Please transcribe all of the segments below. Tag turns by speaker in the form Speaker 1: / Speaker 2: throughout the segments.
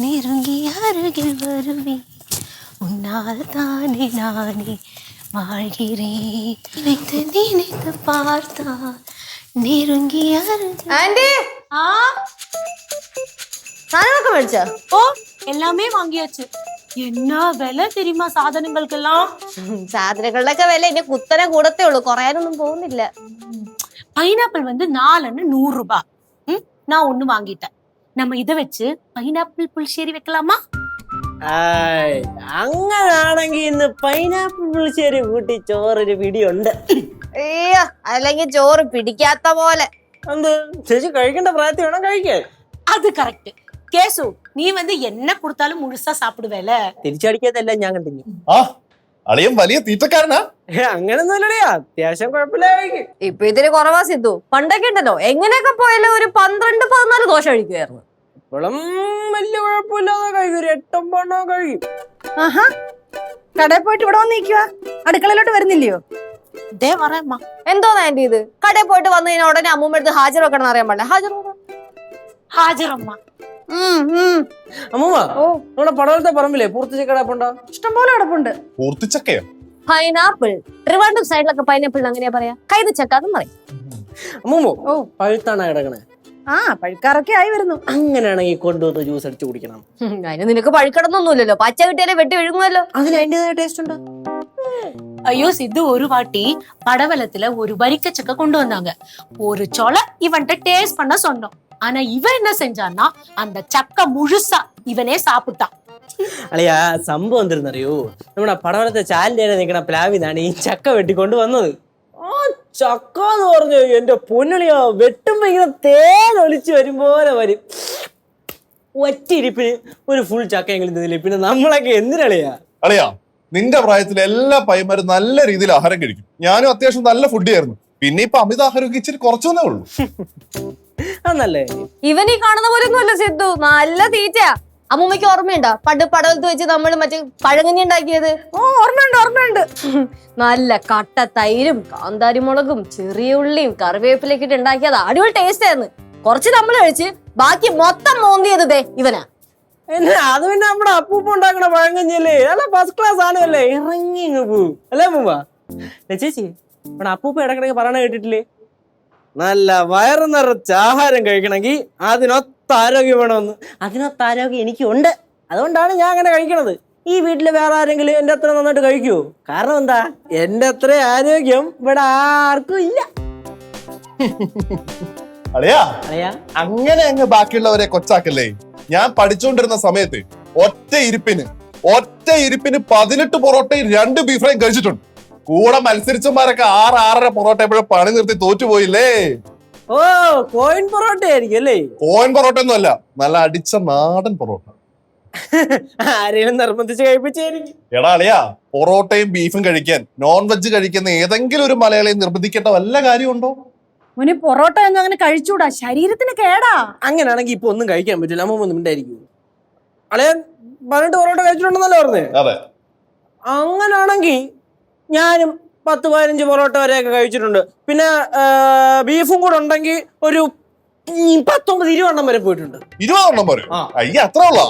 Speaker 1: நெருங்கி அருகில் வருவே உன்னால் தானே நானே வாழ்கிறேன் நினைத்து நினைத்து பார்த்தால் நெருங்கி அருகில்
Speaker 2: ആന്റി
Speaker 1: ஆ
Speaker 2: സാധനമൊക്കെ മേടിച്ചോ?
Speaker 1: ஓ எல்லாமே வாங்கியாச்சு. என்ன விலை தெரியுமா சாதனங்களுக்கெல்லாம்?
Speaker 2: സാധനങ്ങളുടെയൊക്കെ വില ഇനി കുത്തനെ കൂടത്തേ ഉള്ളൂ, കുറയാനൊന്നും പോകുന്നില്ല.
Speaker 1: பைனாப்பிள் வந்து 4 100 ரூபாய். நான் ஒண்ணு வாங்கிட்டேன். நம்ம இதை வச்சு பைனாப்பிள் புளிശ്ശേരി வைக்கலாமா?
Speaker 3: അങ്ങനാണെങ്കിൽ ഇന്ന് പൈനാപ്പിൾ പുളിശ്ശേരി കൂട്ടി ചോറൊരു പിടിയുണ്ട്.
Speaker 2: അയ്യോ, അല്ലെങ്കിൽ ചോറ് പിടിക്കാത്ത പോലെ.
Speaker 3: എന്ത് ചേച്ചി കഴിക്കേണ്ട പ്രായത്തിൽ വേണം കഴിക്കാൻ.
Speaker 1: அது கரெக்ட். கேசு நீ வந்து என்ன கொடுத்தாலும் முழுசா சாப்பிடுவேல.
Speaker 3: തിരിച്ചടിക്കാത്തല്ല ഞാൻ കണ്ടിന്യൂ.
Speaker 4: ആ അളിയൻ വലിയ തീറ്റക്കാരനാ.
Speaker 3: അങ്ങനൊന്നുമില്ലടേ, അത്യാവശ്യം കുഴപ്പമില്ല കഴിക്കും.
Speaker 2: ഇപ്പൊ ഇതിന് കുറവാ സിദ്ധു. പണ്ടൊക്കെ ഉണ്ടല്ലോ എങ്ങനെയൊക്കെ പോയാലും ഒരു 12-14 ദോശ കഴിക്കുമായിരുന്നു.
Speaker 3: ഇപ്പോഴും വലിയ കുഴപ്പമില്ലാതെ കഴിക്കും, ഒരു 8-9 കഴിക്കും.
Speaker 5: ആഹാ, കടയിൽ പോയിട്ട് ഇവിടെ വന്നിരിക്കുക, അടുക്കളയിലോട്ട് വരുന്നില്ലയോ?
Speaker 1: ദേ വരേമ്മ.
Speaker 2: എന്തോന്ന് ആന്റി ഇത്? കടയിൽ പോയിട്ട് വന്നു കഴിഞ്ഞാൽ ഉടനെ അമ്മൂമ്മ എടുത്ത് ഹാജർ വെക്കണം അറിയാൻ പാടില്ല.
Speaker 1: ഹാജറമ്മ.
Speaker 3: അമ്മൂമ്മ, നമ്മുടെ പടവലത്തെ പറമ്പില്ലേ പൂർത്തിച്ചക്ക കിടപ്പുണ്ടോ?
Speaker 5: ഇഷ്ടംപോലെ കിടപ്പുണ്ട്.
Speaker 4: പൂർത്തിച്ചക്കയോ?
Speaker 2: പൈനാപ്പിൾ. ട്രിവാൻഡ്രം സൈഡിലൊക്കെ പൈനാപ്പിൾ അങ്ങനെയാ പറയാ, കൈതച്ചക്കാന്നും പറയും.
Speaker 3: അമ്മൂമ്മ, പഴുത്താണ് കിടക്കണേ.
Speaker 5: ആ, പഴുക്കാറൊക്കെ ആയി വരുന്നു.
Speaker 3: അങ്ങനെയാണെങ്കിൽ കൊണ്ടുവന്ന് ജ്യൂസ് അടിച്ചു കുടിക്കണം.
Speaker 2: അതിന് നിനക്ക് പഴുക്കണമെന്നൊന്നുമില്ലല്ലോ, പച്ച കിട്ടിയാലേ വെട്ടി വിഴുങ്ങുമല്ലോ.
Speaker 3: അതിന് അതിൻ്റെതായ ടേസ്റ്റ് ഉണ്ട്.
Speaker 1: ஐயோ சித்து, ஒரு வாட்டி படவலத்துல ஒரு வரிக்கச்சக்க கொண்டு வந்தாங்க. ஒரு சொலை இவன்ட்ட டேஸ்ட் பண்ண சொன்னோம். ஆனா இவன் என்ன செஞ்சான்னா அந்த சக்க முழுசா இவனே சாப்பிட்டான்.
Speaker 3: അളിയാ, സംഭവം എന്തെന്നറിയോ, നമ്മുടെ പടവലത്തെ ചാലിന്റെ നിൽക്കണ പ്ലാവിനാണ് ഈ ചക്ക വെട്ടിക്കൊണ്ട് വന്നത്. ആ ചക്ക എന്ന് പറഞ്ഞു എന്റെ പൊന്നളിയോ, വെട്ടുമ്പോ ഇങ്ങനെ തേനൊലിച്ച് വരും പോലെ വരും. ഒറ്റയിരിപ്പിന് ഒരു ഫുൾ ചക്കയെങ്കിലും തിന്നില്ല, പിന്നെ നമ്മളൊക്കെ എന്തിനളിയാ?
Speaker 4: അളിയാ, നിന്റെ പ്രായത്തിൽ എല്ലാ പയ്യന്മാരും നല്ല രീതിയിൽ ആഹാരം കഴിക്കും. ഞാനും അത്യാവശ്യം നല്ല ഫുഡ് ആയിരുന്നു. പിന്നെ ഇപ്പൊ അമിതാഹാരം ഇച്ചിരി കുറച്ചേ ഉള്ളൂ.
Speaker 3: അന്നല്ലേ
Speaker 2: ഇവൻ ഈ കാണുന്ന പോലെ ഒന്നുമല്ല സിദ്ധു, നല്ല തീറ്റയാ. അമ്മൂമ്മയ്ക്ക് ഓർമ്മയുണ്ടോ പണ്ട് പടവലത്ത് വെച്ച് നമ്മൾ മറ്റേ പഴങ്കഞ്ഞി ഉണ്ടാക്കിയത്?
Speaker 5: ഓ, ഓർമ്മയുണ്ട്.
Speaker 2: നല്ല കട്ട തൈരും കാന്താരിമുളകും ചെറിയ ഉള്ളിയും കറിവേപ്പിലൊക്കെ ഇട്ട് ഉണ്ടാക്കിയതാ. അടിപൊളി ടേസ്റ്റ് ആയിരുന്നു. കുറച്ച് നമ്മൾ കഴിച്ച് ബാക്കി മൊത്തം മോന്തിയത് ദേ ഇവനാ.
Speaker 3: അത് പിന്നെ നമ്മുടെ അപ്പൂപ്പ ഉണ്ടാക്കണ പഴങ്കഞ്ഞല്ലേ, നല്ല ഫസ്റ്റ് ക്ലാസ് ആണല്ലേ, ഇറങ്ങി ഇങ്ങ് പോവും അല്ലേ അമ്മൂമ്മ? ചേച്ചി, നമ്മുടെ അപ്പൂപ്പ ഇടക്കിടക്ക് പറയണ കേട്ടിട്ടില്ലേ, നല്ല വയറ് നിറച്ച് ആഹാരം കഴിക്കണമെങ്കിൽ അതിനൊത്ത ആരോഗ്യം വേണമെന്ന്. അതിനൊത്ത ആരോഗ്യം എനിക്കുണ്ട്, അതുകൊണ്ടാണ് ഞാൻ അങ്ങനെ കഴിക്കണത്. ഈ വീട്ടില് വേറെ ആരെങ്കിലും എന്റെ അത്ര നന്നായിട്ട് കഴിക്കുവോ? കാരണം എന്താ, എന്റെ അത്ര ആരോഗ്യം ഇവിടെ ആർക്കും ഇല്ല.
Speaker 4: അളിയാ,
Speaker 3: അളിയാ,
Speaker 4: അങ്ങനെ അങ്ങ് ബാക്കിയുള്ളവരെ കൊച്ചാക്കല്ലേ. ഞാൻ പഠിച്ചുകൊണ്ടിരുന്ന സമയത്ത് ഒറ്റ ഇരിപ്പിന് 18 പൊറോട്ടയും 2 ബീഫ് ഫ്രൈയും കഴിച്ചിട്ടുണ്ട്. കൂടെ മത്സരിച്ചമാരൊക്കെ 6-6.5 പൊറോട്ട എപ്പോഴും പണി നിർത്തി തോറ്റുപോയില്ലേ.
Speaker 3: ഓ, കോയിൻ പൊറോട്ട ആയിരിക്കും അല്ലേ?
Speaker 4: കോയിൻ പൊറോട്ട ഒന്നും അല്ല, നല്ല അടിച്ച നാടൻ പൊറോട്ട.
Speaker 3: ആരെയും നിർബന്ധിച്ച് കഴിപ്പിച്ചായിരിക്കും.
Speaker 4: എടാ അളിയാ, പൊറോട്ടയും ബീഫും കഴിക്കാൻ നോൺ വെജ് കഴിക്കുന്ന ഏതെങ്കിലും ഒരു മലയാളിയെ നിർബന്ധിക്കേണ്ട വല്ല കാര്യമുണ്ടോ?
Speaker 5: മുനി പൊറോട്ട ഒന്നും അങ്ങനെ കഴിച്ചൂടാ, ശരീരത്തിന് കേടാ.
Speaker 3: അങ്ങനെയാണെങ്കിൽ ഇപ്പൊ ഒന്നും കഴിക്കാൻ പറ്റില്ല, അമ്മ ഒന്നും ഉണ്ടായിരിക്കും. അളയ 18 പൊറോട്ട കഴിച്ചിട്ടുണ്ടെന്നല്ലേ പറഞ്ഞേ?
Speaker 4: അതെ.
Speaker 3: അങ്ങനാണെങ്കിൽ ഞാനും 10-15 പൊറോട്ട വരെയൊക്കെ കഴിച്ചിട്ടുണ്ട്. പിന്നെ ബീഫും കൂടെ ഉണ്ടെങ്കിൽ ഒരു 19-20 വരെ പോയിട്ടുണ്ട്.
Speaker 4: 20 പറയും? അയ്യ, അത്ര ഉള്ള.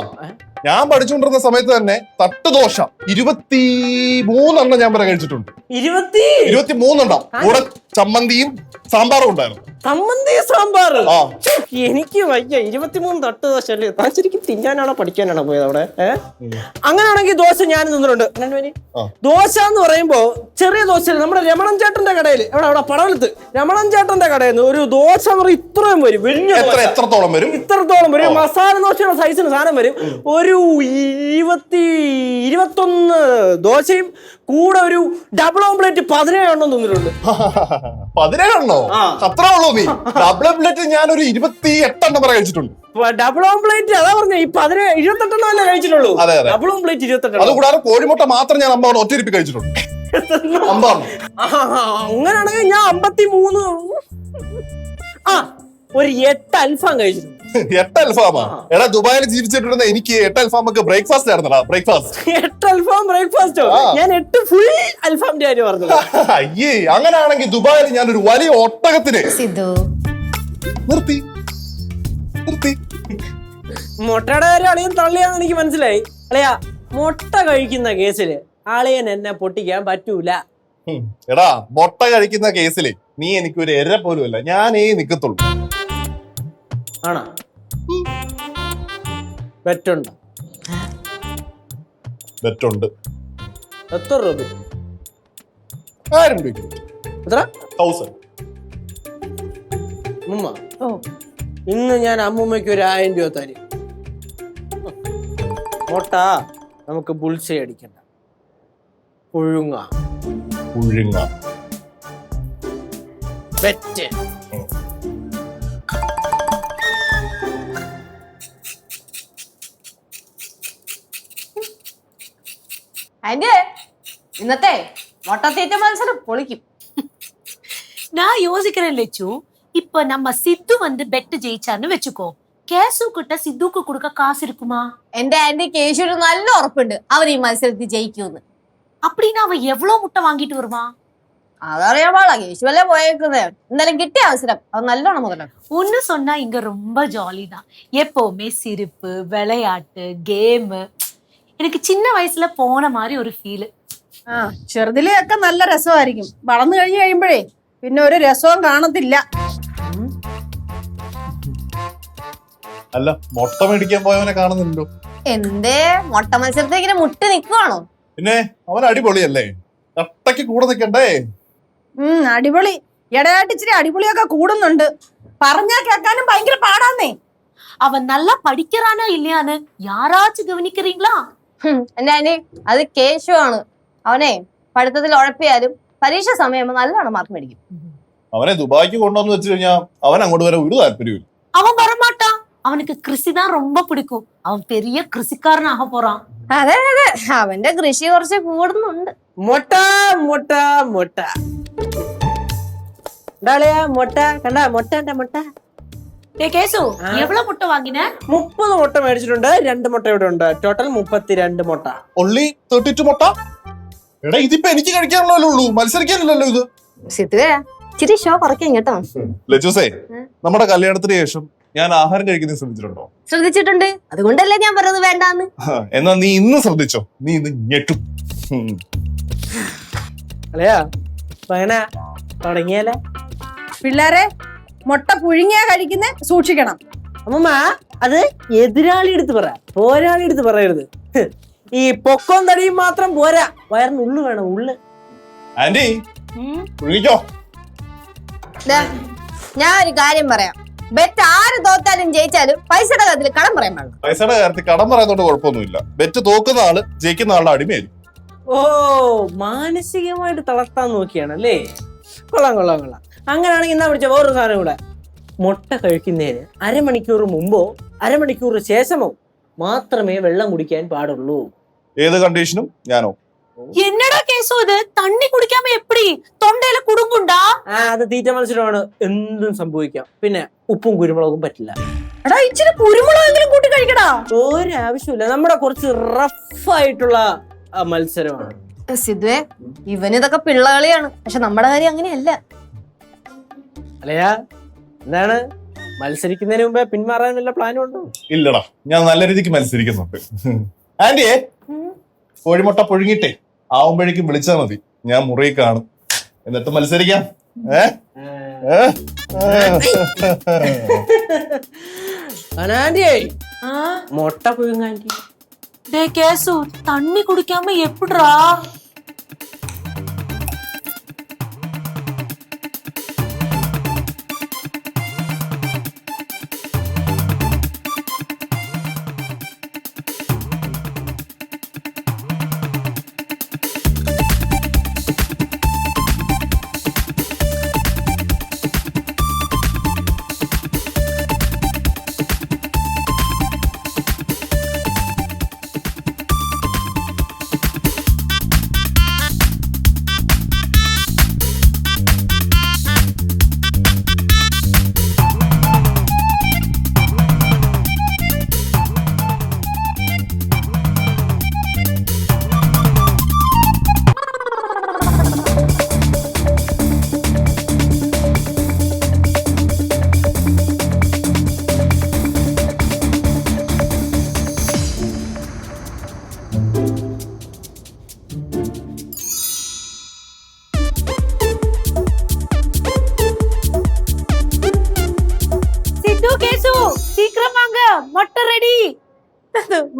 Speaker 4: ഞാൻ പഠിച്ചുകൊണ്ടിരുന്ന സമയത്ത് തന്നെ തട്ടുദോശ 23 ഞാൻ വരെ കഴിച്ചിട്ടുണ്ട്. 23 കൂടെ ചമ്മന്തിയും സാമ്പാറും ഉണ്ടായിരുന്നു.
Speaker 3: ചമ്മന്തി സാമ്പാർ?
Speaker 4: ആ,
Speaker 3: എനിക്ക് വയ്യ. 23 തട്ടുദോശ അല്ലേ? താൻ ശരിക്കും തിന്നാനാണോ പഠിക്കാനാണോ പോയത് അവിടെ? അങ്ങനെയാണെങ്കിൽ ദോശ ഞാൻ നിന്നിട്ടുണ്ട്. ദോശ എന്ന് പറയുമ്പോ ചെറിയ ദോശ നമ്മുടെ രമണൻ ചേട്ടന്റെ കടയിൽ, അവിടെ പടവലത്ത് രമണൻ ചേട്ടന്റെ കടയിൽ നിന്ന് ഒരു ദോശ ഇത്രയും വരും. വലിയ
Speaker 4: എത്രത്തോളം വരും?
Speaker 3: ഇത്രത്തോളം വരും. മസാല ദോശയുടെ സൈസിന് സാധനം വരും. ഒരു 21 ദോശയും കൂടെ ഒരു ഡബിൾ ഓംപ്ലേറ്റ് 17 എണ്ണം തിന്നിട്ടുണ്ട്.
Speaker 4: 17 എണ്ണോ? അത്ര ഉള്ളൂ നീ? ഡബിൾ ഓംപ്ലേറ്റ് ഞാൻ ഒരു 28 വരെ കഴിച്ചിട്ടുണ്ട്.
Speaker 3: ഡബിൾ ഓംപ്ലേറ്റ് അതാ പറഞ്ഞ, ഈ 28 അല്ലേ കഴിച്ചിട്ടുള്ളൂ. ഡബിൾ ഓംപ്ലേറ്റ് 28.
Speaker 4: അതുകൂടാതെ കോഴിമുട്ട മാത്രം ഞാൻ 50 ഒറ്റയിരിപ്പ് കഴിച്ചിട്ടുണ്ട്.
Speaker 3: അങ്ങനെയാണെങ്കിൽ ഞാൻ 53. ഒരു 8 അൽഫാം കഴിച്ചിട്ടുണ്ട്.
Speaker 4: 8 അൽഫാമാ? എടാ, ദുബായിൽ ജീവിച്ചിട്ടുണ്ടെന്ന് എനിക്ക് 8 അൽഫാമൊക്കെ ബ്രേക്ക്ഫാസ്റ്റ് ആയിരുന്നടാ. ബ്രേക്ക്ഫാസ്റ്റ്
Speaker 3: 8 അൽഫാം ബ്രേക്ക്ഫാസ്റ്റോ? ഞാൻ 8 ഫുൾ അൽഫാമിന്റെ കാര്യം പറഞ്ഞത്.
Speaker 4: അയ്യേ, അങ്ങനെയാണെങ്കിൽ ദുബായിൽ ഞാനൊരു വലിയ ഒട്ടകത്തിന്
Speaker 1: സിദ്ധു
Speaker 4: നിർത്തി
Speaker 3: മുട്ടയുടെ കാര്യം അളിയൻ തള്ളിയാന്ന് എനിക്ക് മനസ്സിലായി. അളിയാ, മുട്ട കഴിക്കുന്ന കേസില് അളിയൻ എന്നെ പൊട്ടിക്കാൻ പറ്റൂല.
Speaker 4: എടാ, മുട്ട കഴിക്കുന്ന കേസില് നീ എനിക്ക് ഒരു എര പോലും അല്ല, ഞാനേ നിക്കത്തുള്ളൂ.
Speaker 3: ആണോ? ബെറ്റുണ്ടോ?
Speaker 4: ബെറ്റുണ്ട്.
Speaker 3: എത്ര രൂപ?
Speaker 4: 1000 രൂപ.
Speaker 3: എത്ര?
Speaker 4: 1000.
Speaker 3: അമ്മ, ഇന്ന് ഞാൻ അമ്മൂമ്മയ്ക്ക് ഒരു 1000 രൂപ തരും. മുട്ട നമുക്ക് ബുൾസൈ അടിക്കണ്ട, പുഴുങ്ങ. ബെറ്റ്.
Speaker 2: ആന്റി, ഇന്നത്തെ മുട്ടത്തീറ്റ മത്സരം പൊളിക്കും.
Speaker 1: நான் யோசிக்கிறேன் லெச்சு. இப்ப நம்ம சித்து வந்து பெட் ஜெயிச்சான்னு வச்சுக்கோ, கேசு கிட்ட சித்துக்கு கொடுக்க காசு இருக்குமா?
Speaker 2: എന്റെ ആന്റി കേശുവിന് നല്ല ഉറപ്പുണ്ട് അവർ ഈ മത്സരത്തിൽ ജയിക്കുമെന്ന്.
Speaker 1: அப்படின்னா அவன் எவ்வளவு முட்டை வாங்கிட்டு வருவான்?
Speaker 2: അതറിയാൻ പാടാ, കേശുവല്ലേ പോയേക്കുന്നത്. എന്തായാലും കിട്ടിയ അവസരം അത് നല്ലോണം മുതലാക്കും.
Speaker 1: ஒன்னு சொன்னா இங்க ரொம்ப ஜாலி தான். எப்பவுமே சிரிப்பு, விளையாட்டு, கேம். எனக்கு சின்ன வயசுல போன மாதிரி ஒரு ஃபீல்.
Speaker 5: ആ ചെറുതിലെയൊക്കെ നല്ല രസമായിരിക്കും. വളർന്നു കഴിഞ്ഞു കഴിയുമ്പോഴേ പിന്നെ ഒരു രസവും കാണത്തില്ല.
Speaker 4: അല്ല, മുട്ട മേടിക്കാൻ പോയവനെ കാണുന്നുണ്ടോ?
Speaker 2: എന്തേ മുട്ട മത്സരത്തിൽ ഇങ്ങനെ മുട്ടി നിക്കുവാണോ?
Speaker 4: പിന്നെ അവൻ അടിപൊളിയല്ലേ, കട്ടയ്ക്ക് കൂടെ നിക്കണ്ടേ?
Speaker 5: അടിപൊളി. ഇടയായിട്ട് ഇച്ചിരി അടിപൊളിയൊക്കെ കൂടുന്നുണ്ട്. പറഞ്ഞാ കേൾക്കാനും ഭയങ്കര പാടാന്നേ.
Speaker 1: அவன் நல்லா படிக்கிறானா இல்லையான்னு யாராச்சும் கவனிக்கிறீங்களா?
Speaker 2: എന്റെ ആന്റി, അത് കേശു ആണ്. അവനെ പഠിത്തത്തിൽ ഉഴപ്പിയാലും പരീക്ഷ സമയം നല്ലോണം മാർക്ക് മേടിക്കും.
Speaker 4: അവനെ ദുബായിക്ക് കൊണ്ടുവന്ന് വെച്ച് കഴിഞ്ഞാൽ അവൻ അങ്ങോട്ട് വരാൻ ഒരു താല്പര്യമില്ല.
Speaker 1: அவன் வரமாட்டான். அவனுக்கு கிருஷி தான் ரொம்ப பிடிக்கும். அவன் பெரிய கிருஷிக்காரன் ஆக போறான்.
Speaker 2: അതെ അതെ, അവന്റെ കൃഷി കുറച്ച് കൂടുന്നുണ്ട്.
Speaker 3: മുട്ട മുട്ട മുട്ട. എന്താളിയാ മുട്ട കണ്ട? മുട്ട മുട്ട.
Speaker 1: டேய் கேசு, எவ்வளவு முட்டை வாங்கின?
Speaker 3: 30 മുട്ട മേടിച്ചിട്ടുണ്ട്. 2 മുട്ട ഇവിടെ ഉണ്ട്. ടോട്ടൽ 32 മുട്ട.
Speaker 4: ഒള്ളി 32 മുട്ട. എടാ, ഇതിപ്പോ എനിക്ക് കഴിക്കാനുള്ളതല്ലേ ഉള്ളൂ, മത്സരിക്കാനില്ലല്ലോ ഇത്.
Speaker 2: സിത്തുവേ, ഇച്ചിരി ഷോ കുറയ്ക്കാം കേട്ടോ.
Speaker 4: ലജുസേ, നമ്മുടെ കല്യാണത്തിന് ശേഷം ഞാൻ ആഹാരം കഴിക്കുന്നത് ശ്രദ്ധിച്ചിട്ടുണ്ടോ?
Speaker 2: ശ്രദ്ധിച്ചിട്ടുണ്ട്, അതുകൊണ്ടല്ലേ ഞാൻ പറഞ്ഞത് വേണ്ടാന്ന്.
Speaker 4: എന്നാ നീ ഇന്ന് ശ്രദ്ധിച്ചോ, നീ ഇന്ന് ഞെട്ടും.
Speaker 3: അല്ലയാ, അങ്ങനെ തുടങ്ങിയാലേ?
Speaker 5: പിള്ളേരെ, മുട്ട പുഴുങ്ങിയാ കഴിക്കുന്നേ, സൂക്ഷിക്കണം.
Speaker 3: അമ്മമ്മ, അത് എതിരാളി എടുത്ത് പറ, പോരാളി എടുത്ത് പറയരുത്. ഈ പൊക്കവും തടിയും മാത്രം പോരാ, വയറിന് ഉള്ളു വേണം, ഉള്ളു.
Speaker 4: ആന്റി, വിളിക്കോ?
Speaker 2: ഞാൻ ഒരു കാര്യം പറയാം. ബെറ്റ് ആര് തോറ്റാലും ജയിച്ചാലും പൈസയുടെ കാര്യത്തിൽ കടം പറയാൻ പാടില്ല.
Speaker 4: പൈസയുടെ കാര്യത്തിൽ കടം പറയുന്നതുകൊണ്ട് കുഴപ്പമൊന്നുമില്ല. ബെറ്റ് തോക്കുന്ന ആള് ജയിക്കുന്ന ആളുടെ അടിമയായിരിക്കും.
Speaker 3: ഓ, മാനസികമായിട്ട് തളർത്താൻ നോക്കിയാണല്ലേ? കൊള്ളാം കൊള്ളാം കൊള്ളാം. അങ്ങനെയാണെങ്കിൽ എന്നാ പിടിച്ച വേറൊരു സാധനം കൂടെ. മുട്ട കഴിക്കുന്നതിന് 1/2 മണിക്കൂർ മുമ്പോ 1/2 മണിക്കൂർ ശേഷമോ മാത്രമേ വെള്ളം കുടിക്കാൻ പാടുള്ളൂ.
Speaker 4: ഏത് കണ്ടീഷനും ഞാനോ?
Speaker 1: என்னடா கேசு இது? தண்ணி குடிக்காம எப்படி? தொண்டையில குடுங்குண்டா?
Speaker 3: അത് തീറ്റ മത്സരമാണ്, എന്തും സംഭവിക്കാം. പിന്നെ ഉപ്പും കുരുമുളകും പറ്റില്ല.
Speaker 5: എടാ, ഇച്ചിരി കുരുമുളകെങ്കിലും കൂട്ടി കഴിക്കടാ.
Speaker 3: ഒരാവശ്യമില്ല, നമ്മുടെ കുറച്ച് റഫ് ആയിട്ടുള്ള മത്സരമാണ്.
Speaker 2: സിദ്ധുവേ, ഇവനിതൊക്കെ പിള്ളകളിയാണ്. പക്ഷെ നമ്മുടെ കാര്യം അങ്ങനെയല്ല.
Speaker 3: അല്ലയാ, എന്താണ് മത്സരിക്കുന്നതിന് മുമ്പേ പിന്മാറാൻ വല്ല പ്ലാനും ഉണ്ടോ?
Speaker 4: ഇല്ലടാ, ഞാൻ നല്ല രീതിക്ക് മത്സരിക്കുന്നുണ്ട്. ആന്റിയെ, കോഴിമുട്ട പുഴുങ്ങിട്ടേ ആവുമ്പോഴേക്കും വിളിച്ചാൽ മതി, ഞാൻ മുറിയിൽ കാണും. എന്നിട്ട് മത്സരിക്കാം.
Speaker 3: ആന്റിയേ, മുട്ട പുഴുങ്ങാൻറ്റി.
Speaker 1: டேய் கேசு, தண்ணி குடிக்காம எப்படிடா?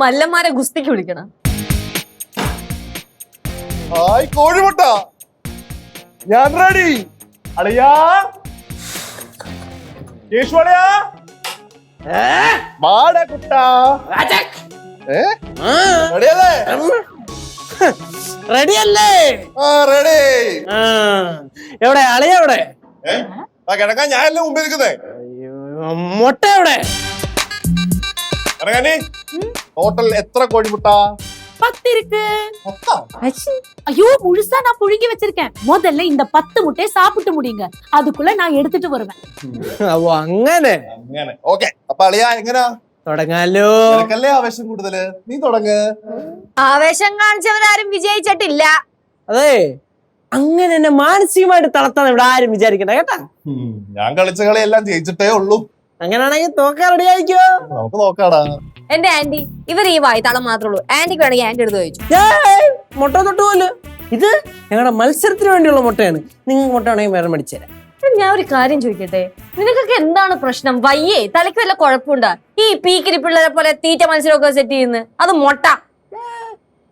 Speaker 2: മല്ലന്മാരെ ഗുസ്തിക്ക് വിളിക്കണം.
Speaker 4: ഹായ് കോഴിമുട്ട, ഞാൻ റെഡി. അളിയാ കേശുവളിയാ വാടാ കുട്ടാ. റെഡിയല്ലേ?
Speaker 3: റെഡിയല്ലേ?
Speaker 4: റെഡി.
Speaker 3: എവിടെ അളിയ എവിടെ?
Speaker 4: കിടക്കാൻ ഞാനല്ലേ മുമ്പിൽ നിൽക്കുന്നേ.
Speaker 3: മുട്ട എവിടെ?
Speaker 4: കിടക്കാനി ടോട്ടൽ എത്ര കോഴിമുട്ട?
Speaker 1: 10 இருக்கு.
Speaker 4: 10?
Speaker 1: ஐயோ முழுசா நான் புழுங்கி வச்சிருக்கேன். முதல்ல இந்த 10 முட்டையை சாப்பிட்டு முடியுங்க, அதுக்குள்ள நான் எடுத்துட்டு வருவேன்.
Speaker 3: അപ്പൊ അങ്ങനെ
Speaker 4: അങ്ങനെ ഓക്കെ. അപ്പൊ അളിയാ എങ്ങനാ
Speaker 3: തുടങ്ങാലോ?
Speaker 4: നിനക്കല്ലേ ആവേശം കൂടുതല്, നീ തുടങ്ങ്.
Speaker 2: ആവേശം കാണിച്ചവരാരും വിജയിച്ചിട്ടില്ല.
Speaker 3: അതെ, അങ്ങനെ എന്നെ മാനസികമായിട്ട് തളർത്താൻ ഇവിടെ ആരും വിചാരിക്കണ്ട കേട്ടാ.
Speaker 4: ഞാൻ കളിച്ച കളിയെല്ലാം ജയിച്ചിട്ടേ ഉള്ളൂ.
Speaker 3: അങ്ങനെയാണെങ്കിൽ തോക്കാൻ റെഡി ആയിക്കോ.
Speaker 4: നമുക്ക് നോക്കാടാ.
Speaker 2: എന്റെ ആന്റി, ഇവർ ഈ വായ്ത്താളം മാത്രമേ ഉള്ളൂ. ആന്റിക്ക് വേണമെങ്കിൽ ആന്റി എടുത്ത് കഴിച്ചു.
Speaker 3: മുട്ട തൊട്ട് പോലും ഇത് ഞങ്ങളുടെ മത്സരത്തിന് വേണ്ടിയുള്ള മുട്ടയാണ്. നിങ്ങൾക്ക് മുട്ട വേണമെങ്കിൽ വേറെ മേടിച്ചുതരാം.
Speaker 2: ഞാൻ ഒരു കാര്യം ചോദിക്കട്ടെ, നിനക്കൊക്കെ എന്താണ് പ്രശ്നം? വയ്യേ? തലയ്ക്ക് വല്ല കുഴപ്പമുണ്ടാ? ഈ പീക്കിരി പിള്ളേരെ പോലെ തീറ്റ മത്സരമൊക്കെ സെറ്റ് ചെയ്യുന്നു, അത് മുട്ട.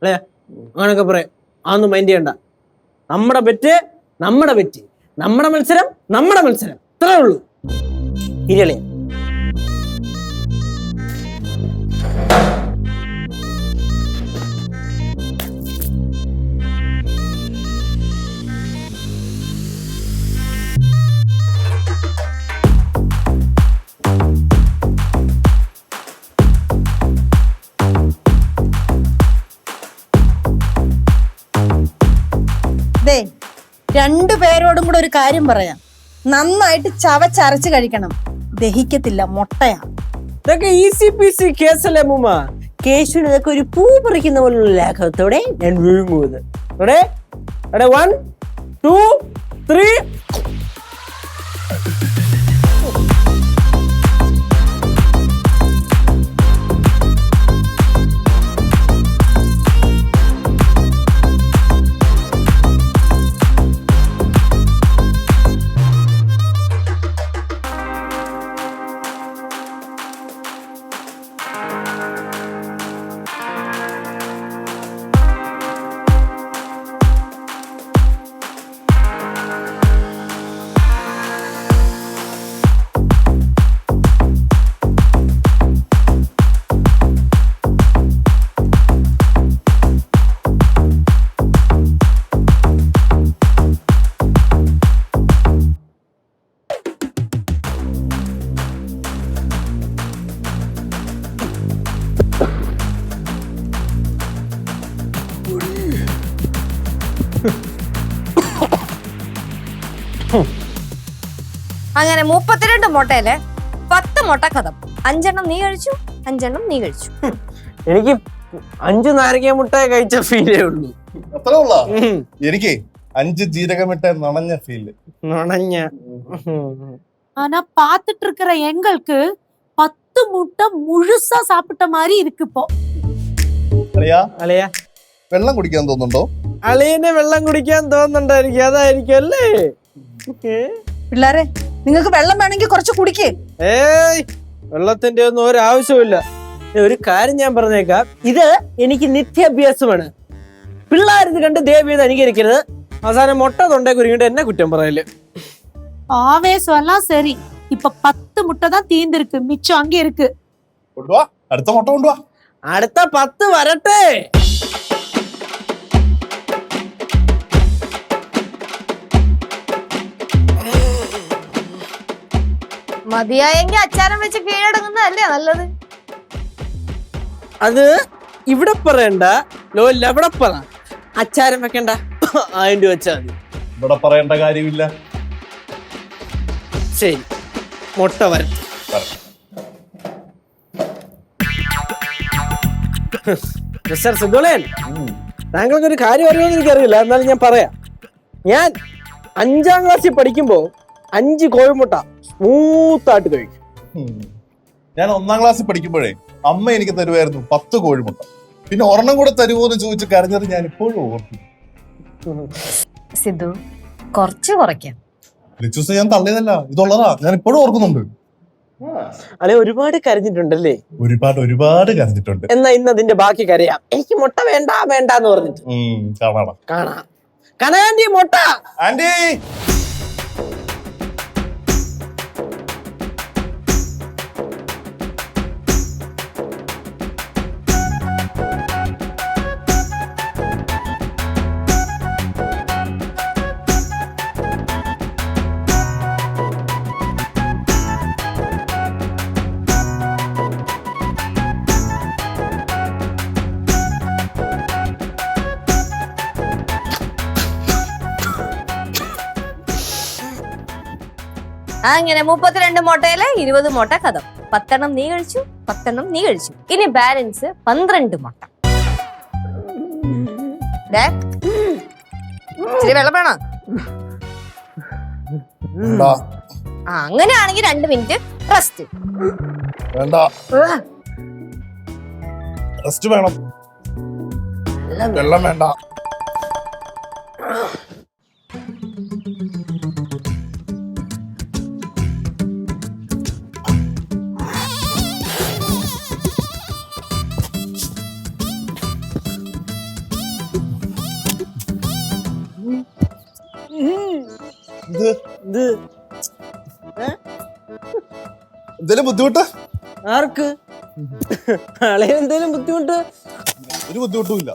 Speaker 3: അല്ലേ അങ്ങനൊക്കെ പറയാം, അതൊന്നും മൈൻഡ് ചെയ്യണ്ട. നമ്മുടെ ബെറ്റ് നമ്മുടെ ബെറ്റ്, നമ്മുടെ മത്സരം നമ്മുടെ മത്സരം, ഇത്രേ ഉള്ളൂ. ഇരിയളേ
Speaker 5: ദേ, രണ്ടുപേരോടും കൂടെ ഒരു കാര്യം പറയാം. നന്നായിട്ട് ചവച്ചരച്ച് കഴിക്കണം, ദഹിക്കത്തില്ല, മുട്ടയാ.
Speaker 3: ഇതൊക്കെ ഈസി പീസി കേസല്ലേ മുമ്മ. കേശുവിന് ഇതൊക്കെ ഒരു പൂ പറിക്കുന്ന പോലുള്ള ലാഘവത്തോടെ ഞാൻ വിഴുങ്ങുന്നത്. 1 2 3.
Speaker 2: അങ്ങനെ 32 മുട്ടയില് 10 മുട്ട കഥം. 5 എണ്ണം നീ കഴിച്ചു, 5 എണ്ണം നീ കഴിച്ചു.
Speaker 3: എനിക്ക് 5 നാരങ്ങ മുട്ട കഴിച്ച ഫീലേ ഉള്ളൂ.
Speaker 4: അത്രേ ഉള്ള എനിക്ക് 5 ജീരകമിട്ട നനഞ്ഞ ഫീല്.
Speaker 3: നുണഞ്ഞ.
Speaker 1: ஆனா பாத்துட்டு இருக்கிற எங்களுக்கு 10 முட்டை முழுசா சாப்பிட்ட மாதிரி இருக்கு இப்போ.
Speaker 4: അളിയാ
Speaker 3: അളിയ
Speaker 4: വെള്ളം കുടിക്കാൻ തോന്നുന്നുണ്ടോ?
Speaker 3: അളിയനെ വെള്ളം കുടിക്കാൻ തോന്നുന്നുണ്ടായിരിക്കും, അതായിരിക്കും അല്ലേ?
Speaker 5: പിള്ളേരെ, നിങ്ങൾക്ക് വെള്ളം വേണമെങ്കിൽ കുറച്ച് കുടിക്കേ.
Speaker 3: ഏയ്, വെള്ളത്തിന്റെ ഒന്നും ഒരാവശ്യമില്ല. ഒരു കാര്യം ഞാൻ പറഞ്ഞേക്കാം, ഇത് എനിക്ക് നിത്യാഭ്യാസമാണ്. പിള്ളേരിത് കണ്ട് ദേവീത് അനുകരിക്കരുത്. അവസാനം മുട്ട തൊണ്ടേ കുരുങ്ങിട്ട് എന്നെ കുറ്റം പറയല്.
Speaker 1: ஆவேசம் எல்லாம் சரி, இப்ப 10 முட்டை தான் தீர்ந்திருக்கு, மிச்சம் அங்கே இருக்கு.
Speaker 4: കൊണ്ടുവാ, അടുത്ത മുട്ട കൊണ്ടുവാ.
Speaker 3: അടുത്ത 10 വരട്ടെ.
Speaker 2: മതിയായെങ്കിൽ അച്ചാരം വെച്ച് കീഴടങ്ങുന്നതല്ലേ നല്ലത്.
Speaker 3: അത് ഇവിടെ പറയണ്ട, ലോല്ല അവിടെ പറ. അച്ചാരം വെക്കണ്ട, അതിന്റെ വെച്ചാൽ മതി.
Speaker 4: ഇവിടെ പറയേണ്ട കാര്യമില്ല.
Speaker 3: ശരി, മുട്ട വരട്ടെ. മിസ്റ്റർ സിദ്ധുളേൻ, താങ്കൾക്ക് ഒരു കാര്യം അറിയുമെന്ന് എനിക്കറിയില്ല, എന്നാലും ഞാൻ പറയാം. ഞാൻ 5ാം ക്ലാസ്സിൽ പഠിക്കുമ്പോ 5 കോഴിമുട്ട സ്മൂത്തായിട്ട് കഴിക്കും.
Speaker 4: ഞാൻ 1ാം ക്ലാസ്സിൽ പഠിക്കുമ്പോഴേ അമ്മ എനിക്ക് തരുമായിരുന്നു 10 കോഴിമുട്ട. പിന്നെ ഒരെണ്ണം കൂടെ തരുമോ എന്ന് ചോദിച്ച് കരഞ്ഞത് ഞാൻ ഇപ്പോഴും ഓർക്കും.
Speaker 2: സിദ്ധു, കുറച്ച് കുറയ്ക്കാം.
Speaker 4: ലിച്ചൂസ് ഞാൻ തള്ളിയതല്ല, ഇതുള്ളതാ, ഞാൻ ഇപ്പോഴും ഓർക്കുന്നുണ്ട്.
Speaker 3: അല്ലെ ഒരുപാട് കരഞ്ഞിട്ടുണ്ടല്ലേ?
Speaker 4: ഒരുപാട് കരഞ്ഞിട്ടുണ്ട്.
Speaker 3: എന്നാ ഇന്ന് അതിന്റെ ബാക്കി കരയാം. എനിക്ക് മുട്ട വേണ്ട വേണ്ടെന്ന് പറഞ്ഞിട്ട്. കാണാം. കനകാന്റി മുട്ട.
Speaker 4: ആന്റി
Speaker 2: അങ്ങനെ 32 മുട്ടയില് 20 മുട്ട കഥം. 10 എണ്ണം നീ കഴിച്ചു, 10 എണ്ണം നീ കഴിച്ചു. ഇനി ബാലൻസ് 12 മുട്ട. ഇച്ചിരി വെള്ളം വേണോ? അങ്ങനെയാണെങ്കിൽ 2 മിനിറ്റ് റെസ്റ്റ്.
Speaker 4: വേണ്ട, റെസ്റ്റ് വേണം. വെള്ളം വേണ്ട. എന്തേലും ബുദ്ധിമുട്ട്?
Speaker 3: ആർക്ക്? അളയ എന്തേലും ബുദ്ധിമുട്ട്?
Speaker 4: ഒരു ബുദ്ധിമുട്ടും ഇല്ല.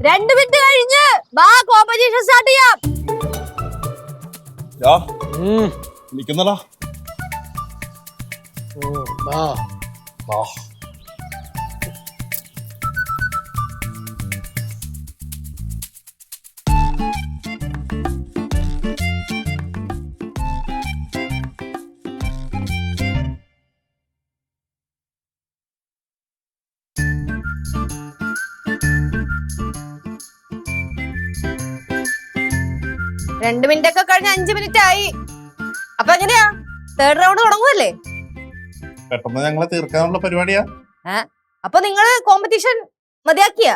Speaker 2: 2 മിനിറ്റ് കഴിഞ്ഞ് കോമ്പറ്റീഷൻ സ്റ്റാർട്ട് ചെയ്യാം.
Speaker 4: വിളിക്കുന്നടാ.
Speaker 2: രണ്ട് മിനിറ്റ് ഒക്കെ കഴിഞ്ഞ് 5 മിനിറ്റ് ആയി. അപ്പൊ എങ്ങനെയാ, തേർഡ് റൗണ്ട് തുടങ്ങുമല്ലേ?
Speaker 4: പെട്ടെന്ന് ഞങ്ങളെ തീർക്കാനുള്ള പരിപാടിയാ.
Speaker 2: അപ്പൊ നിങ്ങൾ കോമ്പറ്റീഷൻ മതിയാക്കിയ?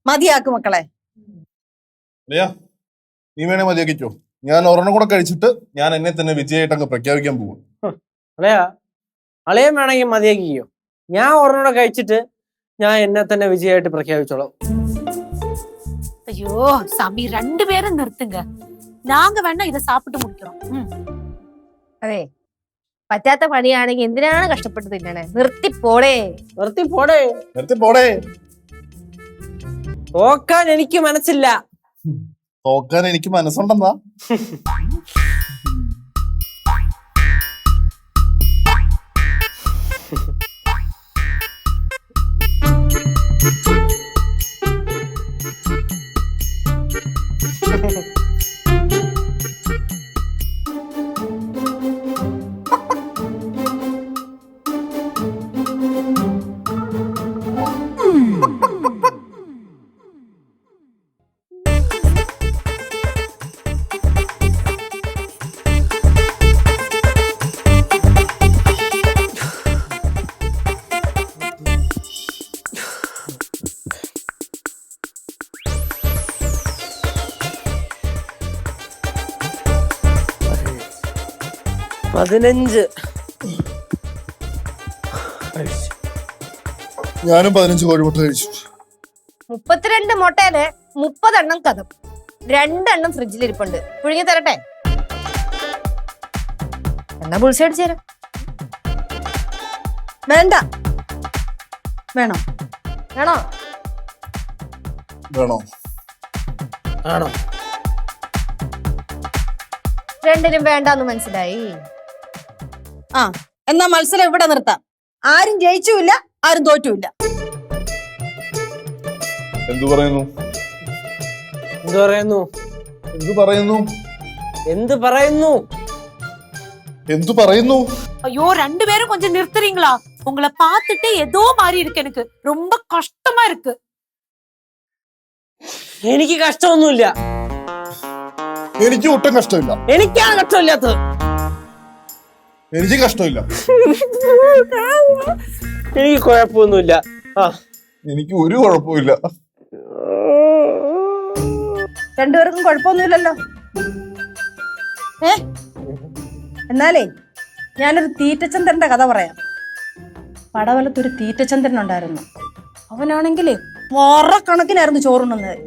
Speaker 5: മതിയാക്കും മക്കളെ.
Speaker 4: നീ വേണേ മതിയാക്കിച്ചോ. ഞാൻ ഒരെണ്ണം കൂടെ കഴിച്ചിട്ട് ഞാൻ എന്നെ തന്നെ വിജയായിട്ട് അങ്ങ് പ്രഖ്യാപിക്കാൻ പോകും.
Speaker 3: അളയം വേണമെങ്കിൽ മതിയാക്കിയോ. ഞാൻ ഒരെണ്ണം കഴിച്ചിട്ട് ഞാൻ എന്നെ തന്നെ വിജയായിട്ട് പ്രഖ്യാപിച്ചോളാം.
Speaker 1: ஐயோ சாமி 2 பேரும் நிறுத்துங்க. நாங்க வேணா இதை சாப்பிட்டு முடிக்கிறோம்.
Speaker 2: അതെ, പറ്റാത്ത പണിയാണെങ്കിൽ എന്തിനാണ് കഷ്ടപ്പെട്ട് തിന്നണേ? നിർത്തിപ്പോടേ.
Speaker 3: തോക്കാൻ എനിക്ക് മനസ്സില്ല.
Speaker 4: തോക്കാൻ എനിക്ക് മനസ്സുണ്ടെന്നാ. ഞാനും 15 കോഴിമുട്ട കഴിച്ചു.
Speaker 2: 32 മുട്ടയില് 30 എണ്ണം കഥം. 2 എണ്ണം ഫ്രിഡ്ജിലിരിപ്പുണ്ട്. പുഴുങ്ങി തരട്ടെ? എന്നാ പുളിച്ച അടിച്ചു തരാം.
Speaker 5: വേണ്ട. വേണോ?
Speaker 2: വേണോ?
Speaker 3: ആണോ?
Speaker 2: രണ്ടിനും വേണ്ടാന്ന് മനസ്സിലായി.
Speaker 5: എന്നാ മത്സരം ഇവിടെ നിർത്താം. ആരും ജയിച്ചുമില്ല, ആരും തോറ്റുമില്ല.
Speaker 4: എന്തു പറയുന്നു?
Speaker 1: ஐயோ 2 பேரும் கொஞ்சம் நிறுத்துறீங்களா? உங்களை பார்த்துட்டு ஏதோ மாதிரி இருக்கு. எனக்கு ரொம்ப கஷ்டமா இருக்கு.
Speaker 3: എനിക്ക് കഷ്ടമൊന്നുമില്ല.
Speaker 4: എനിക്ക് ഒട്ടും കഷ്ടമില്ല.
Speaker 3: എനിക്കാണ് കഷ്ടമില്ലാത്തത്.
Speaker 4: എനിക്ക് കഷ്ടമില്ല.
Speaker 3: എനിക്ക് കുഴപ്പമൊന്നുമില്ല.
Speaker 4: എനിക്ക് ഒരു കുഴപ്പമില്ല.
Speaker 5: രണ്ടുപേർക്കും കുഴപ്പമൊന്നുമില്ലല്ലോ. ഏ എന്നാലേ ഞാനൊരു തീറ്റച്ചന്ദ്രന്റെ കഥ പറയാം. പടവലത്തൊരു തീറ്റച്ചന്ദ്രൻ ഉണ്ടായിരുന്നു. അവനാണെങ്കിലേ വറക്കണക്കിനായിരുന്നു ചോറുണ്ണുന്നത്.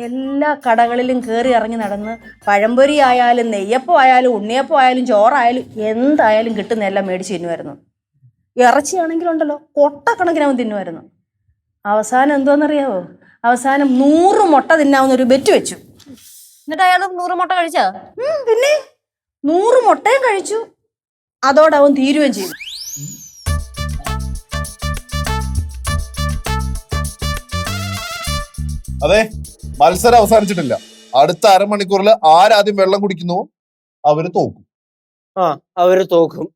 Speaker 5: എല്ലാ കടകളിലും കയറി ഇറങ്ങി നടന്ന് പഴംപൊരി ആയാലും നെയ്യപ്പം ആയാലും ഉണ്ണിയപ്പം ആയാലും ചോറായാലും എന്തായാലും കിട്ടുന്ന എല്ലാം മേടിച്ച് തിന്നുമായിരുന്നു. ഇറച്ചിയാണെങ്കിലുണ്ടല്ലോ കൊട്ടക്കണക്കിന് അവൻ തിന്നുമായിരുന്നു. അവസാനം എന്തോന്നറിയാവോ? അവസാനം 100 മുട്ട തിന്നാവുന്ന ഒരു ബെറ്റ് വെച്ചു.
Speaker 2: എന്നിട്ട് അയാൾ 100 മുട്ട കഴിച്ചാ?
Speaker 5: പിന്നെ 100 മുട്ടയും കഴിച്ചു. അതോടെ അവൻ തീരുകയും ചെയ്തു.
Speaker 4: അതെ, മത്സരം അവസാനിച്ചിട്ടില്ല. അടുത്ത അരമണിക്കൂറിൽ ആരാദ്യം വെള്ളം കുടിക്കുന്നുവോ അവര് തോക്കും.
Speaker 3: അവര് തോക്കും.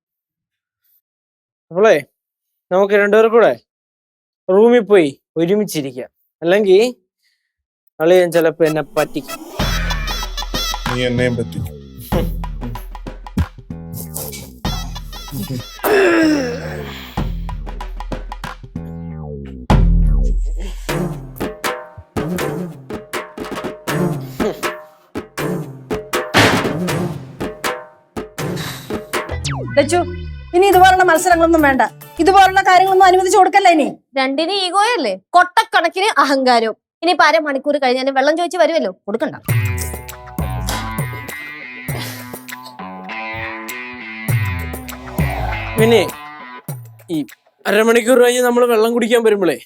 Speaker 3: അപ്പോളേ നമുക്ക് രണ്ടുപേരും കൂടെ റൂമിൽ പോയി ഒരുമിച്ചിരിക്കാം. അല്ലെങ്കിൽ അളിയൻ ചിലപ്പോ എന്നെ പറ്റിക്കും.
Speaker 4: നീ എന്നെയും പറ്റി.
Speaker 5: ലച്ചു, ഇനി ഇതുപോലുള്ള മത്സരങ്ങളൊന്നും വേണ്ട. ഇതുപോലുള്ള കാര്യങ്ങളൊന്നും അനുവദിച്ചു കൊടുക്കല്ലേ ഇനി.
Speaker 2: രണ്ടിന് ഈഗോയല്ലേ, കൊട്ടക്കണക്കിന് അഹങ്കാരവും. ഇനിയിപ്പോ 1/2 മണിക്കൂർ കഴിഞ്ഞാലും വെള്ളം ചോദിച്ച് വരുമല്ലോ, കൊടുക്കണ്ട.
Speaker 3: പിന്നെ ഈ അരമണിക്കൂർ കഴിഞ്ഞ് നമ്മൾ വെള്ളം കുടിക്കാൻ വരുമ്പോഴേ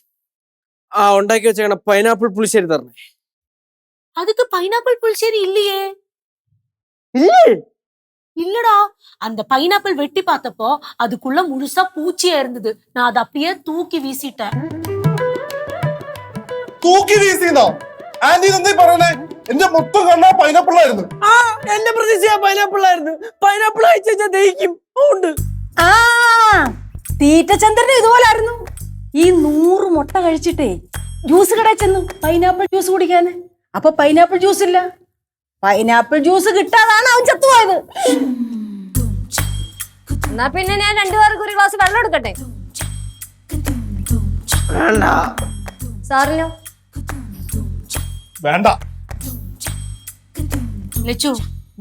Speaker 3: ഉണ്ടാക്കി വെച്ചേക്കണ പൈനാപ്പിൾ പുളിശ്ശേരി തരണേ.
Speaker 1: அதுக்கு பைனாப்பிள் புளிச்சேரி இல்லையே.
Speaker 3: ഇല്ലേ?
Speaker 1: இல்லடா, அந்த பைனாப்பிள் வெட்டி பார்த்தப்போ அதுக்குள்ள முழுசா பூச்சியா இருந்தது. நான் அதை அப்படியே தூக்கி வீசிட்டேன்.
Speaker 4: തൂക്കി വീസിന്നോ? ആന്റി എന്താ പറയണേ? എന്റെ മൊത്തം കണ്ടാ പൈനാപ്പിൾ ആയിരുന്നു.
Speaker 3: എന്റെ പ്രതീക്ഷ പൈനാപ്പിൾ ആയിരുന്നു. പൈനാപ്പിൾ അയച്ചാ ദഹിക്കും. ഉണ്ട്.
Speaker 5: ആ തീറ്റച്ചന്ദ്രന് ഇതുപോലായിരുന്നു. ഈ 100 മുട്ട കഴിച്ചിട്ടേ ജ്യൂസ് കടയിൽ ചെന്നു പൈനാപ്പിൾ ജ്യൂസ് കുടിക്കാന്. അപ്പൊ പൈനാപ്പിൾ ജ്യൂസ് ഇല്ല. പൈനാപ്പിൾ ജ്യൂസ് കിട്ടാതാണ് അവൻ ചത്തുപോയത്.
Speaker 2: എന്നാ പിന്നെ ഞാൻ 2 പേർക്ക് ഒരു ഗ്ലാസ് വെള്ളം എടുക്കട്ടെ?
Speaker 3: വേണ്ട.
Speaker 2: സാറിനോ?
Speaker 4: വേണ്ട.
Speaker 1: லெச்சு,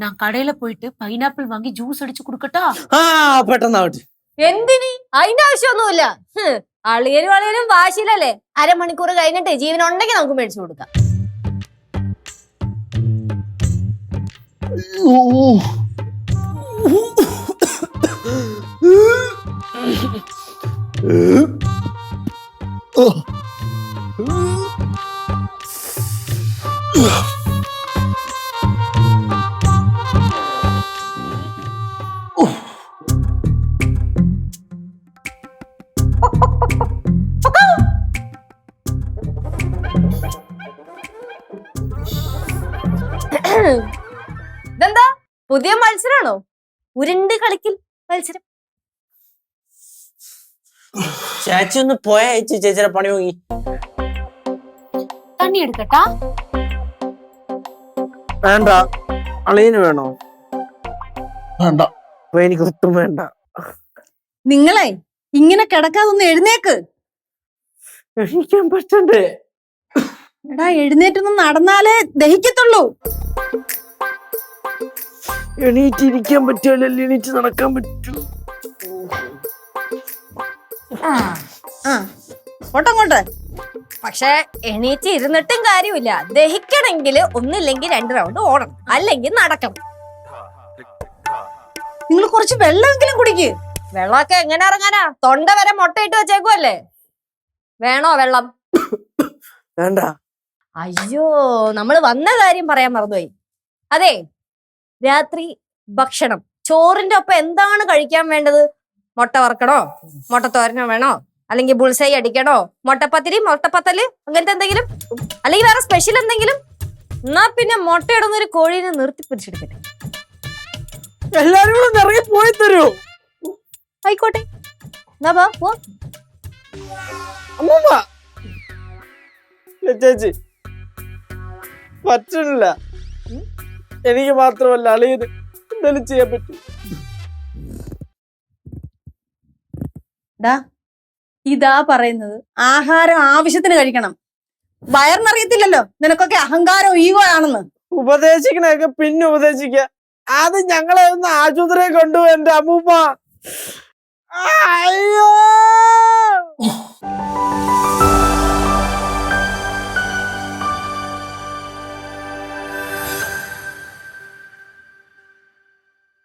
Speaker 1: நான் கடையில போயிட்டு பைனாப்பிள் வாங்கி ஜூஸ் அடிச்சு குடுக்கட்டா?
Speaker 3: പെട്ടെന്നാവട്ടെ.
Speaker 2: എന്തിന്? അതിന്റെ ആവശ്യമൊന്നുമില്ല. അളിയനും വാശിയിലല്ലേ. 1/2 മണിക്കൂർ കഴിഞ്ഞിട്ട് ജീവനുണ്ടെങ്കിൽ നമുക്ക് മേടിച്ചു കൊടുക്കാം. ഇതെന്താ പുതിയ മത്സരാണോ? ഉരുണ്ട് കളിക്കൽ മത്സരം?
Speaker 3: ചേച്ചി ഒന്ന് പോയ ചേച്ചിയുടെ പണി നോക്കി.
Speaker 1: தண்ணி எடுக்கட்டா?
Speaker 3: വേണ്ട. അളിയന് വേണോ?
Speaker 4: വേണ്ട.
Speaker 3: അപ്പൊ എനിക്ക് ഒട്ടും വേണ്ട.
Speaker 5: നിങ്ങളെ ഇങ്ങനെ കിടക്കാതൊന്ന് എഴുന്നേക്ക്.
Speaker 3: എണീക്കാൻ പറ്റണ്ടേ?
Speaker 5: എടാ, എഴുന്നേറ്റൊന്നും നടന്നാലേ ദഹിക്കത്തുള്ളൂ.
Speaker 3: എണീറ്റിരിക്കാൻ പറ്റുമല്ലോ, എണീറ്റ് നടക്കാൻ പറ്റൂ.
Speaker 5: ഓട്ടങ്ങോട്ട്.
Speaker 2: പക്ഷെ എണീറ്റ് ഇരുന്നിട്ടും കാര്യമില്ല. ദഹിക്കണമെങ്കിൽ ഒന്നില്ലെങ്കിൽ 2 റൗണ്ട് ഓടണം, അല്ലെങ്കിൽ നടക്കണം.
Speaker 5: നിങ്ങൾ കുറച്ച് വെള്ളമെങ്കിലും കുടിക്ക്.
Speaker 2: വെള്ളമൊക്കെ എങ്ങനെ ഇറങ്ങാനാ? തൊണ്ട വരെ മുട്ടയിട്ട് വെച്ചേക്കുമല്ലേ. വേണോ വെള്ളം?
Speaker 3: വേണ്ട.
Speaker 2: അയ്യോ, നമ്മൾ വന്ന കാര്യം പറയാൻ മറന്നുപോയി. അതെ, രാത്രി ഭക്ഷണം ചോറിന്റെ ഒപ്പം എന്താണ് കഴിക്കാൻ വേണ്ടത്? മുട്ട വറക്കണോ? മുട്ടത്തോരനോ വേണോ? അല്ലെങ്കിൽ ബുൾസൈ അടിക്കണോ? മുട്ടപ്പത്തിരി, മുട്ടപ്പത്തല്, അങ്ങനത്തെ എന്തെങ്കിലും? അല്ലെങ്കിൽ വേറെ സ്പെഷ്യൽ എന്തെങ്കിലും? എന്നാ പിന്നെ മുട്ടയിടുന്ന ഒരു കോഴീനെ നിർത്തി പിടിച്ചെടുക്കട്ടെ.
Speaker 3: എല്ലാരും കൂടെ ഇറങ്ങി പോയി തരൂ.
Speaker 2: ആയിക്കോട്ടെ, എന്നാ വാ, പോ.
Speaker 3: അമ്മൂമ്മ, ചേച്ചി പറ്റണില്ല. എനിക്ക് മാത്രമല്ല അളിയന് എന്തെങ്കിലും ചെയ്യാൻ പറ്റും.
Speaker 5: ഇതാ പറയുന്നത്, ആഹാരം ആവശ്യത്തിന് കഴിക്കണം. വയറിനറിയത്തില്ലല്ലോ നിനക്കൊക്കെ അഹങ്കാരം ഈഗോ ആണെന്ന്.
Speaker 3: ഉപദേശിക്കണൊക്കെ പിന്നെ ഉപദേശിക്ക. അത് ഞങ്ങളെ ഒന്ന് ആശുപത്രിയെ കൊണ്ടുപോയി എന്റെ അമ്മൂമ്മ. അയ്യോ